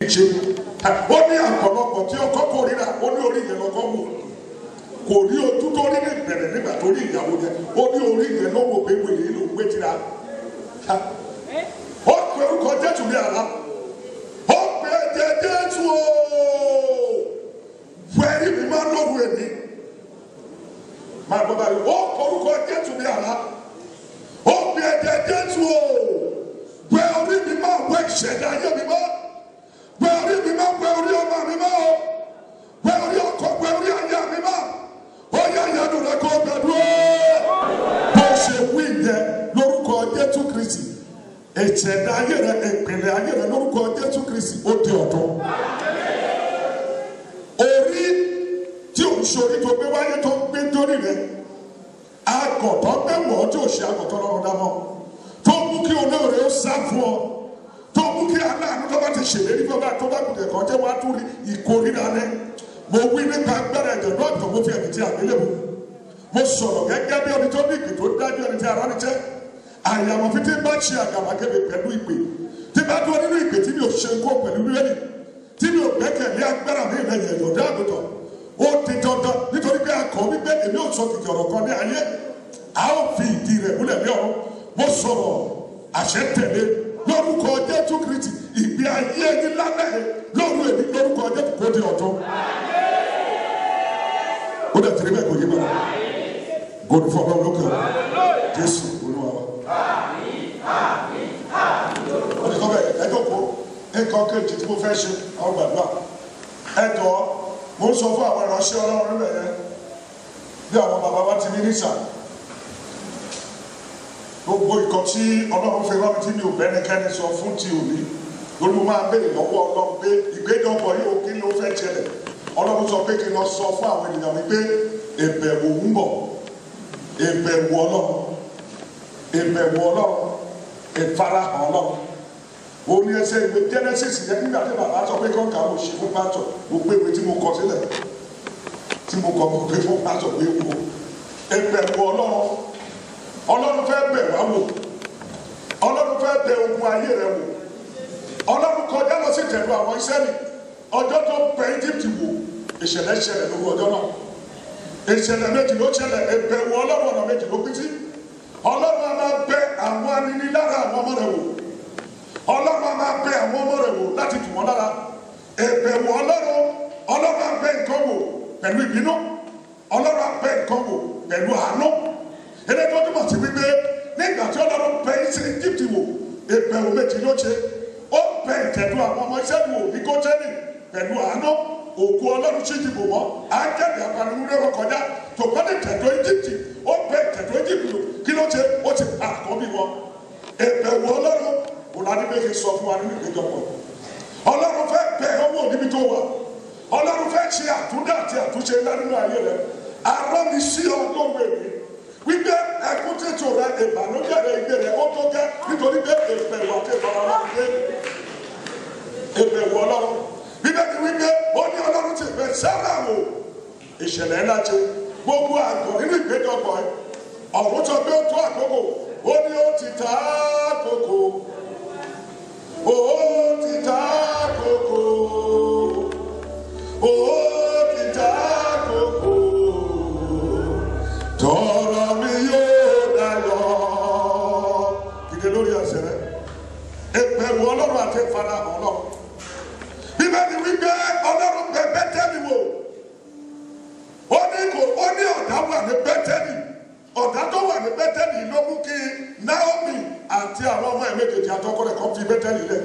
ṣe ó ní àpọ̀lọpọ̀ tí ọkọ kò ríra ó ní orí yẹn lọ́kọ́ wò kò rí ojú tó rí ní ìbẹ̀rẹ̀ nígbà tó rí ìyàwó yẹn ó ní orí yẹn ló wò pé wèrè ló gbé tira ó pe orúkọ Jésù ní àlá ó pe ẹ̀jẹ̀ Jésù ooo fẹ́ẹ́rì mi máa lóru èmi máa gbọ́ báyìí ó pe orúkọ Jésù ní àlá ó pe ẹ̀jẹ̀ Jésù ooo pé orí mi máa wọ ìṣẹ̀dá ayé mi mọ́. Pé orí mi máa pé orí ọmọ mi máa o pé orí ọkọ pé orí aya mi máa ó yá ìyanu rẹ kó gbàdúrà bó ṣe wí yẹn lórúkọ Jésù Kristi ìṣẹ̀dá ayé rẹ ìpìlẹ̀ ayé rẹ lórúkọ Jésù Kristi ó di ọ̀tun orí tí ò ń ṣorí tó gbé wáyé tó ń gbé dórí rẹ àgọ̀tọ̀ gbé wọ̀ tí ò ṣe àgọ̀tọ̀ lọ́rùn dámọ́ tó mú kí olóore ó sá fún ọ tó mú kí aláàánú tó bá ti ṣèlérí tó bá kùtẹ̀ kan jẹ́ wá tún rí ìkórìíra rẹ mo wí nípa agbára ẹ̀jẹ̀ náà tó mo fi ẹ̀mí tí àgbélébù mo sọ̀rọ̀ gẹ́gẹ́ bí ẹni tó ní ìpè tó dájú ẹni tí ara ní jẹ́ àyàwó fi tí bá ṣe àgàbàgebè pẹ̀lú ìpè tí bá dúró nínú ìpè tí mi ò ṣe kó pẹ̀lú rẹ́lì tí mi ò gbẹ́kẹ̀lé agbára mi ilẹ̀ yẹn yọ̀dá àgùntàn ó ti dandan nítorí pé akọ̀ wípé èmi ò sọ kìkì ọ̀rọ̀ kan ní ayé a ó fi ìdí rẹ̀ múlẹ̀ ní ọ̀run mo sọ̀rọ̀ àṣẹ tẹ̀lé lórúkọ Jésù Kristi ìgbé ayé ẹni lálẹ́ lóru èmi lórúkọ Jésù kó di ọ̀tun ó dẹ̀ tẹ̀lé bẹ́ẹ̀ kò yé bẹ́ẹ̀ gòdì fún ọlọ́run lókè Jésù Olúwa wa. ó ní kọ́ bẹ́ẹ̀ ẹjọ́ kó nǹkan kejì tí mo fẹ́ ṣe àwọn gbàdúrà ẹjọ́ mo ń sọ fún àwọn ìránṣẹ́ ọlọ́run níbẹ̀ yẹn bí àwọn bàbá wa ti ní nísà gbogbo ìkan tí ọlọ́run fi rán mi tí mi ò bẹ́nikẹ́ni sọ fún ti òní lórí mo máa béèrè lọ́wọ́ ọlọ́run pé ìgbéjọpọ̀ yìí ò kí ló fẹ́ ṣẹlẹ̀ ọlọ́run sọ pé kí n lọ sọ fún àwọn ènìyàn mi pé ìbẹ̀wò ń bọ̀ ìbẹ̀wò ọlọ́run ìfarahàn ọlọ́run ó ní ẹsẹ̀ ìwé Genesis yẹn nígbà tí bàbá sọ pé kọ́ńkà mo ṣe fún pásítọ̀ mo pé ìwé tí mo kọ sílẹ̀ tí mo kọ mo pé fún pásítọ̀ pé wo ìbẹ̀wò ọlọ́run fẹ́ bẹ̀ wá wò ọlọ́run fẹ́ bẹ̀ ogun ayé rẹ wò ọlọ́run kọjá lọ sí tẹ̀lú àwọn Ísírẹ́lì ọjọ́ tó bẹ̀ Egypt wò ìṣẹ̀lẹ̀ ṣẹlẹ̀ lórí ọjọ́ náà ìṣẹ̀lẹ̀ méjì ló ṣẹlẹ̀ ìbẹ̀wò ọlọ́run ọ̀nà méjì ló pín sí ọlọ́run a máa bẹ̀ àwọn aninilára àwọn ọmọ rẹ wò ọlọ́run a máa bẹ̀ àwọn ọmọ rẹ wò láti tù wọ́n lára ìbẹ̀wò ọlọ́run a bẹ̀ nǹkan wò pẹ̀lú ìbínú ọlọ́run a bẹ̀ nǹkan wò pẹ̀lú àánú ẹni tó túmọ̀ sí wípé nígbà tí ọlọ́run bẹ̀ Íjíbítì wò ìbẹ̀wò méjì ló ṣe ó bẹ̀ ìtẹ̀dú àwọn ọmọ Ísírẹ́lì wò ní Góṣẹ́nì pẹ̀lú àánú òkú ọlọ́run sí ìdìbò wọn ángẹ́lì apanirúurú wọn kọjá tó bá ní ìtẹ̀dú Íjíbítì ó bẹ̀ ìtẹ̀dú Íjíbítì wò kí ló ṣe ó ti pa àkọ́bí wọn ìbẹ̀wò ọlọ́run kò láti méjì sọ fún wa nínú ìgbéjọpọ̀ ọlọ́run fẹ́ bẹ̀ ọwọ́ níbi tó wà ọlọ́run fẹ́ ṣe àtúndà àti àtúnṣe ńlá nínú ayé rẹ arọ́ mi sí ọlọ́run èmi wípé ẹkún tètò rẹ ìbànújẹ́ rẹ ìgbé rẹ ó tó gẹ́ nítorí pé ìbẹ̀wò àti ìbọ̀rọ̀ gbé ìbẹ̀wò ọlọ́run bíbẹ́ ti wípé ó ní ọlọ́run ti bẹ̀ sára wò ìṣẹ̀lẹ̀ ńlá ṣe gbogbo àgọ́ nínú ìgbéjọpọ̀ ọ̀run sọ pé ó tó àkókò ó ní ó ti ta àkókò ó ti ta àkókò ó ti ta àkókò tọrọ mi yóò dayọ̀ ìdè lórí ẹsẹ̀ rẹ ìbẹ̀wò ọlọ́run àti ìfarahàn ọlọ́run bíbélì wípé ọlọ́run bẹ̀ Bẹ́tẹ́lì wò ó ní ọ̀dà wà ní Bẹ́tẹ́lì ọ̀dà tó wà ní Bẹ́tẹ́lì ló mú kí Naomi àti àwọn ọmọ ẹ̀ méjèèjì àtọkọ rẹ̀ kan fi Bẹ́tẹ́lì lẹ̀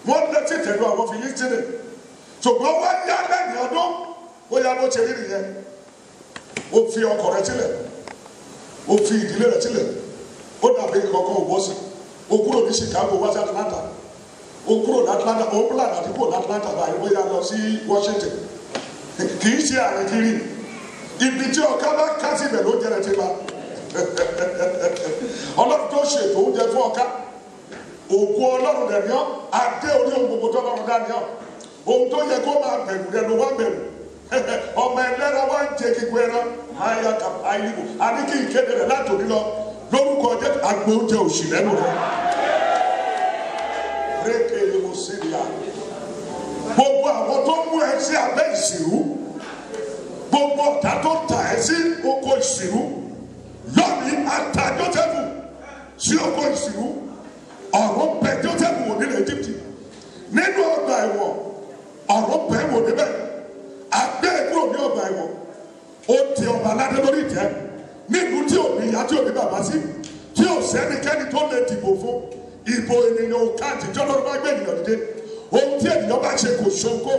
wọ́n létí tẹ̀lú àwọn Fílístínì ṣùgbọ́n wọ́n yá lẹ́yìn ọdún bóyá bó ṣe rí nìyẹn ó fi ọkọ rẹ̀ sílẹ̀ ó fi ìdílé rẹ̀ sílẹ̀ ó dàbí kankan òwò sí ó kúrò ní Chicago wá sí Atlanta ó kúrò ní Atlanta ó ń plan àti kúrò ní Atlanta báyìí bóyá lọ sí Washington kì í ṣe àrùn kiri ibi tí ọ̀ká bá ká síbẹ̀ ló jẹrẹ ti bá ọlọ́run tó ṣètò oúnjẹ fún ọ̀ká òkú ọlọ́run rẹ̀ ní ọ́ adé orí ohun gbogbo tó lọ́run dá ní ọ́ ohun tó yẹ kó máa bẹ̀rù rẹ̀ ló wá bẹ̀rù ọmọ ẹlẹ́ra wá ń jẹ kíkú ẹran máyà kàpá ìlú àní kí n kéde rẹ̀ látòrí lọ lórúkọ jẹ́ àgbo oúnjẹ òṣì lẹ́nu rẹ̀ rékè ni mo sì rí à gbogbo àwọn tó mú ẹ sí abẹ́ ìsìrú, gbogbo ọ̀tá tó tà ẹ sí oko ìsìrú, lónìí ata Jósẹ́fù sí oko ìsìrú. Ọ̀run bẹ Jósẹ́fù wò nílẹ̀ Íjíbítì nínú ọgbà ẹ̀wọ̀n, ọ̀run bẹ wò níbẹ̀, agbé kúrò ní ọgbà ẹ̀wọ̀n, ó ti ọba aládé lórí ìtẹ́ nílùú tí ò ní ìyá tí ò ní bàbá sí, tí ò sẹ́nikẹ́ni tó lè dìbò fún. Ìbò ènìyàn ò ká àtijọ́ lọ́rùn bá gbé ènìyàn dìde. Ohun tí ènìyàn bá ṣe kò ṣoko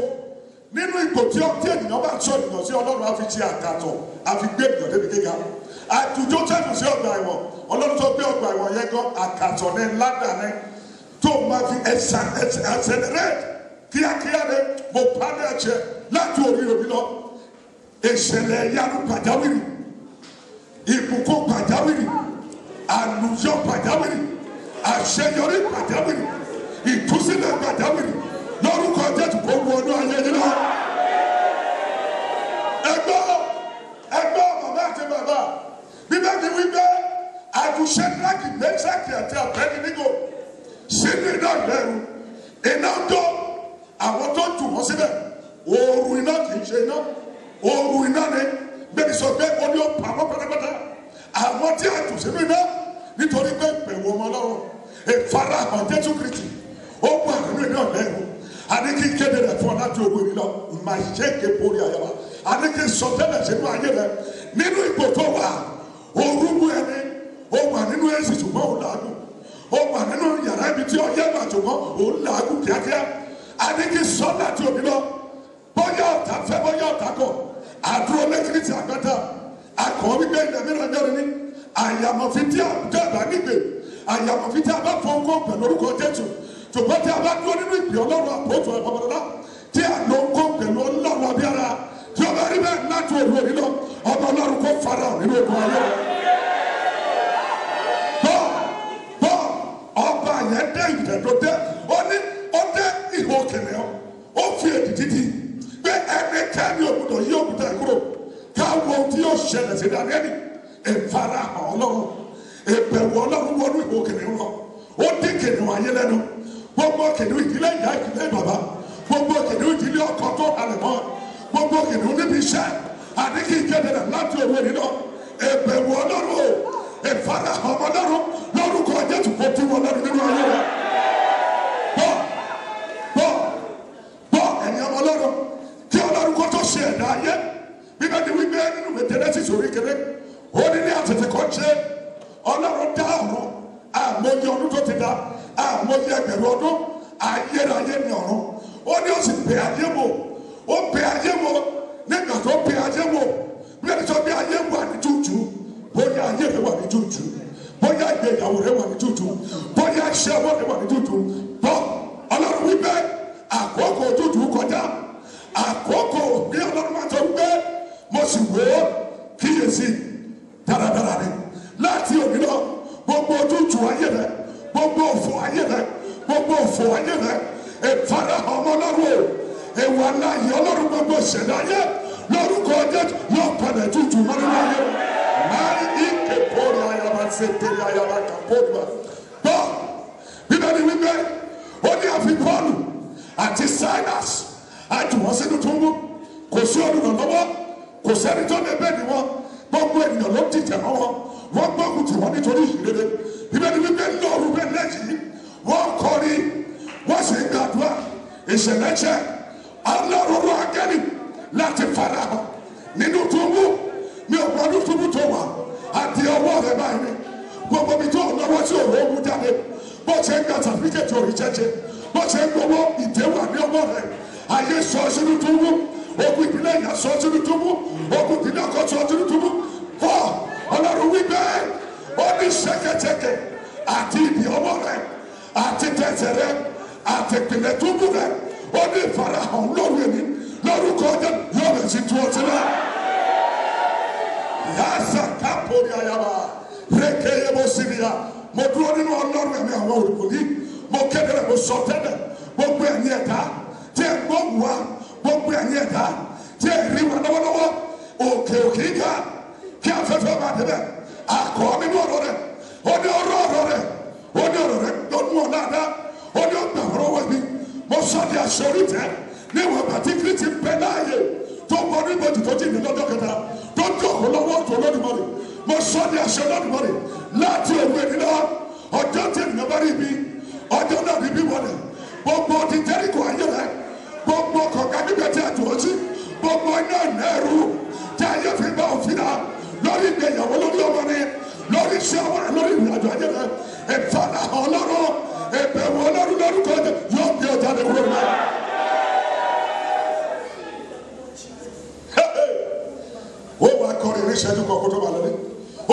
nínú ipò tí ènìyàn bá sọ ènìyàn sí, Ọlọ́run á fi ṣe àkàtọ̀, á fi gbé ènìyàn débi gíga. Àjù Jósẹ́fù sí ọgbà ẹ̀wọ̀n, Ọlọ́run sọ pé ọgbà ẹ̀wọ̀n yẹn gan àkàtọ̀ ní ládàá ní tó máa fi accelerate kíákíá ní mo pa ní ẹ̀jẹ̀ láti orí omi lọ. Ìṣẹ̀lẹ̀ ìyanu pàjáwìrì, ìbùkún pàjáwìrì, àlùyọ pàjáwìrì, àṣeyọrí pàjáwìrì, ìtúsílẹ̀ pàjáwìrì lórúkọ Jésù kó wọnú ayé yín náà. Ẹgbọ́ bàbá àti bàbá, Bíbélì wípé àjùṣe Ṣẹ́dírákì, Méṣákì àti Ábẹ́dínígò sínú iná ìlẹ́rù, iná ń jó àwọn tó jù wọ́n síbẹ̀. Ooru iná kì í ṣe iná, ooru iná ni bẹ́ẹ̀ sọ pé ó ní ó pa wọ́n pátápátá. Àwọn tí a jù sínú iná nítorí pé bẹ̀rù ọmọ Ọlọ́run, ìfarahàn Jésù Kristi ó wà nínú iná ìlẹ́rù. Àní kí kéde rẹ̀ fún ọ láti owó ìlú lọ, màá ṣe é ké borí àyàwó. Àní kí sọ tẹ́lẹ̀ sínú ayé rẹ̀ nínú ipò tó wà. Ooru mú ẹni, ó wà nínú èsì ṣùgbọ́n ó làágùn. Ó wà nínú yàrá ibi tí ọyẹ́ wà ṣùgbọ́n ó làágùn kíákíá. Àní kí sọ láti òbí lọ, bóyá ọ̀tá fẹ́ bóyá ọ̀tá kọ̀. Àdúró lẹ́kìrì tí àgbàtà, akọ̀ wípé ilẹ̀ mìíràn mẹ́rin ní àyàmọ̀fin tí àbá nígbè, àyàmọ̀fin tí a bá fọ́ ńkọ́ pẹ̀lú orúkọ Jésù. Ṣùgbọ́n tí a bá dúró nínú ìpè Ọlọ́run àpótò ẹ̀ bọ̀bọ̀dọ̀dá tí a lọ ń kó pẹ̀lú Ọlọ́run abíára tí ó bá rí bẹ́ẹ̀ láti òru òní lọ, ọba Ọlọ́run kó fara nínú ogun ayé rẹ̀. Bọ́ ọba yẹn dé ìdẹ̀dọ̀ dé, ó dé ìhò kìnìún, ó fi èdè títí pé ẹnikẹ́ni òkúta yí òkúta kúrò káwọn tí yóò ṣẹlẹ̀ sí Dáníẹ́lì. Ìfarahàn Ọlọ́run, ìbẹ̀wò Ọlọ́run wọnú ìhò kìnìún lọ, ó dín kìnìún ayé lẹ́nu. Gbogbo kìnìún ìdílé ìyá ìdílé bàbá, gbogbo kìnìún ìdílé ọkọ tó halẹ̀ mọ́, gbogbo kìnìún níbi iṣẹ́, àní kí ìkéde rẹ̀ láti òwe nínú ìbẹ̀wò Ọlọ́run o, ìfarahàn Ọlọ́run lórúkọ Jésù kó tún wọn lọ́rùn nínú ayé rẹ̀. Bọ́ ẹ̀yin ọmọ Ọlọ́run kí Ọlọ́run kó tó ṣe ẹ̀dá ayé. Bíbélì wípé nínú Jẹ́nẹ́sísì orí kéré, ó ní àtètè kọ́ ṣe Ọlọ́run dá ọ̀run, àmọye ọdún tó ti dá, àmọye ẹgbẹ̀rún ọdún, ayérayé ni ọ̀run. Ó ní ó sì bẹ ayé wò, ó bẹ ayé wò, nígbà tó bẹ ayé wò, bí ẹni sọ bí ayé wà ní jújù, bóyá ayé rẹ wà ní jújù, bóyá ìgbéyàwó rẹ wà ní jújù, bóyá iṣẹ́ ọwọ́ rẹ wà ní jújù. Bọ́ Ọlọ́run wípé àkókò jújù kọjá, àkókò bí Ọlọ́run máa sọ wípé mo sì wò ó kíyèsí dáradára ni láti òní lọ gbogbo ojútùú ayé rẹ, gbogbo òfò ayé rẹ, gbogbo òfò ayé rẹ, ìfarahàn ọmọ Ọlọ́run o, ìwà láàyè Ọlọ́run gbogbo ìṣẹ̀lẹ̀ ayé lórúkọ Jésù yóò padà tútù mọ́ nínú ayé rẹ. Máa ike pọ́ọ̀lù ayaba ṣètìlẹ̀ ayaba kà pọ́ọ̀lù wa. Bọ́ Bíbélì wípé ó ní àfi Pọ́ọ̀lù àti Silas àjùwọ̀n sínú túbú, kò sí olùrànlọ́wọ́, kò sẹ́ni tó lè bẹ́ẹ̀ ni wọn, gbogbo ènìyàn ló dìtẹ̀ mọ́ wọn, wọ́n gbógun tì wọ́n nítorí ìṣìrere. Bíbélì wípé lóru bẹ́ẹ̀ lẹ́yìn wọ́n kọrin, wọ́n sì ń gbàdúrà. Ìṣẹ̀lẹ̀ jẹ́ Ọlọ́run akẹ́ni láti farahàn nínú túbú. Mi ò gbọ́dún túbú tó wà àti ọwọ́ rẹ̀ báyìí ni gbogbo mi tó lọ́wọ́ tí òun ó mú jáde, bó ṣe ń gba sàfíkẹ́tì orí jẹ́jẹ́, bó ṣe ń gbowó ìdéwà ní ọwọ́ rẹ̀. Ayé sọ sínú túbú, ogun ìpínlẹ̀ ìyá sọ sínú túbú, ogun ìpínlẹ̀ ọkọ̀ sọ sínú túbú. Fọ́ Ọlọ́run wípé ó ní ṣẹ̀kẹ̀ṣẹ̀kẹ̀ àti ìdí ọwọ́ rẹ̀ àti tẹ̀sẹ̀ rẹ̀ àti ìpínlẹ̀ túbú rẹ̀, ó ní ìfarahàn lórí ẹni lórúkọ ọjọ́ yóò bẹ̀ sí tún ọtí náà. Yàtọ̀ kápórí ayaba rẹ̀kẹ́ yẹ bó sí ni ya. Mo dúró nínú Ọlọ́run ẹ̀mí àwọn olùkọ́ni, mo kéde rẹ̀, mo sọ tẹ́lẹ̀ gbogbo ẹ̀yin ẹ̀dá tí ẹ̀ gbọ́ wá, gbogbo ẹ̀yin ẹ̀dá tí ẹ̀ rí wa lọ́wọ́lọ́wọ́, òkè òkè ìka kí afẹ́fẹ́ máa débẹ̀. Àkọ́ nínú ọ̀rọ̀ rẹ̀, ó ní ọ̀rọ̀ rẹ̀, ó ní ọ̀rọ̀ rẹ̀ lọ́dún ọ̀dáadá, ó ní ọgbà ọ̀rọ̀ wẹ̀ mi. Mo sọ di aṣọ orí tẹ́ níwọ̀n bàtí Kristi bẹ láàyè tó bọ́ níbojì tó jìnnà lọ́jọ́ kẹta tó jókòó lọ́wọ́ tó Olódùmarè mo sọ ní àṣẹ Olódùmarè láti òwe nílá ọjọ́ tí ènìyàn bá rí ibi ọjọ́ náà ní bí wọlé gbogbo ti Jẹ́ríkò ayé rẹ gbogbo kọ̀ọ̀kan níbẹ̀ tí a tù ọ́ sí gbogbo iná ẹ̀rú tí ayé fi bá òfin náà lórí ìgbéyàwó lórí ọmọ ni lórí iṣẹ́ ọwọ́ rẹ lórí ìrìnàjò ayé rẹ ìfàlà Ọlọ́run ìbẹ̀wò Ọlọ́run lórúkọ yóò gbé ọjà lè kúrò náà. ó wàá kọrin ní ìṣẹ́jú kọ̀ọ̀kan tó bá lọ ní.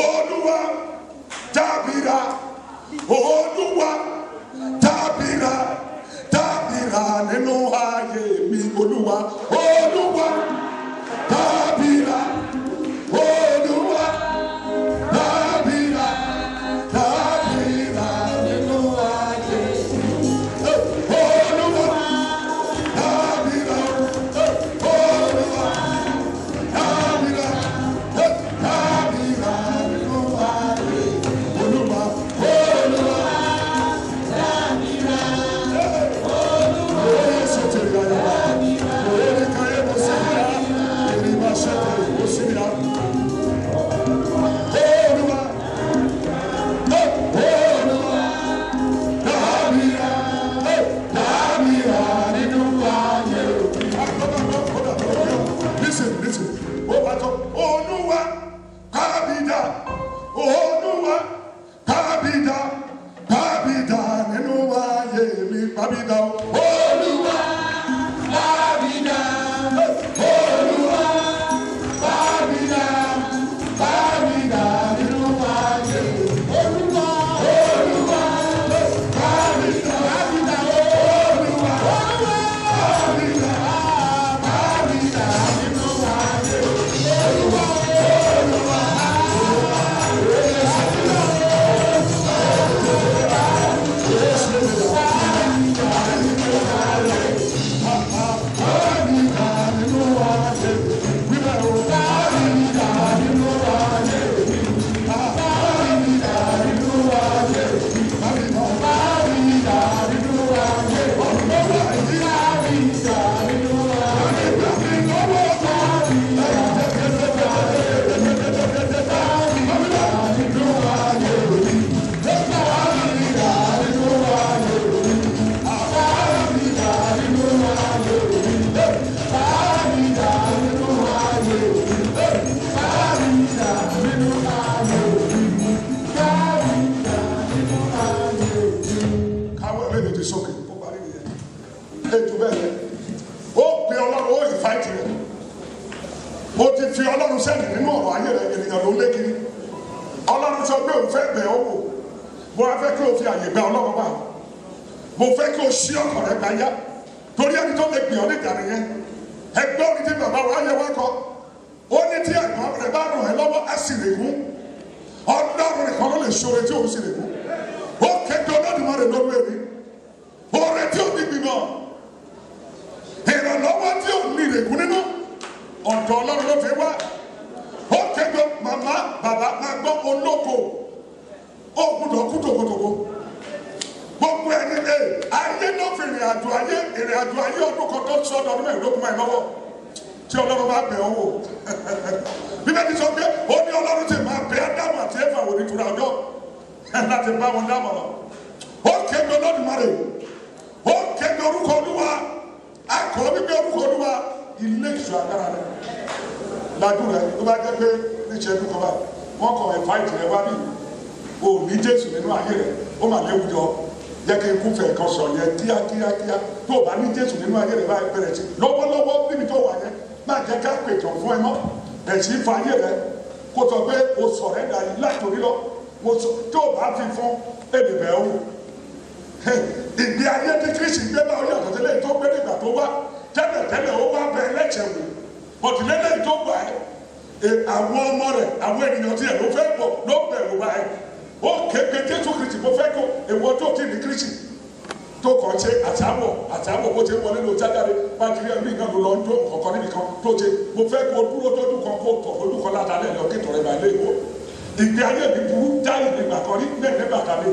Olúwa dábìrà Olúwa dábìrà dábìrà nínú ayé mi Olúwa Olúwa dábìrà Olúwa dábìrà dábìrà nínú ayé mi Olúwa dábìrà Olúwa dábìrà dábìrà nínú ayé Olúwa Olúwa dábìrà ìgbé ayé tí Kristi gbé náà yàtọ̀ sílẹ̀ tó gbé nígbà tó wá tẹ́lẹ̀ ó wá bẹ ẹlẹ́jẹ̀ wò bọ̀tìlẹ́lẹ̀ tó gbà ẹ́ àwọn ọmọ rẹ̀ àwọn ènìyàn tiẹ̀ ló fẹ́ bọ̀ ló bẹ̀rù báyìí ó kéde Jésù Kristi mo fẹ́ kó èwo tó ti ní Kristi tó kàn ṣe àtàwọ̀ bó ṣe wọlé ló jáde bá ti rí ẹ̀mí nǹkan ló lọ ń jó kọ̀ọ̀kan níbi kan tó ṣe mo fẹ́ kó dúró tójú kan kó tọ̀ fojú kan látàlẹ́ lọ kí tọ̀rẹ́ bá lé ìwọ ìgbé ayé mi burú jáì nígbà kan rí bẹ́ẹ̀ nígbà kan lè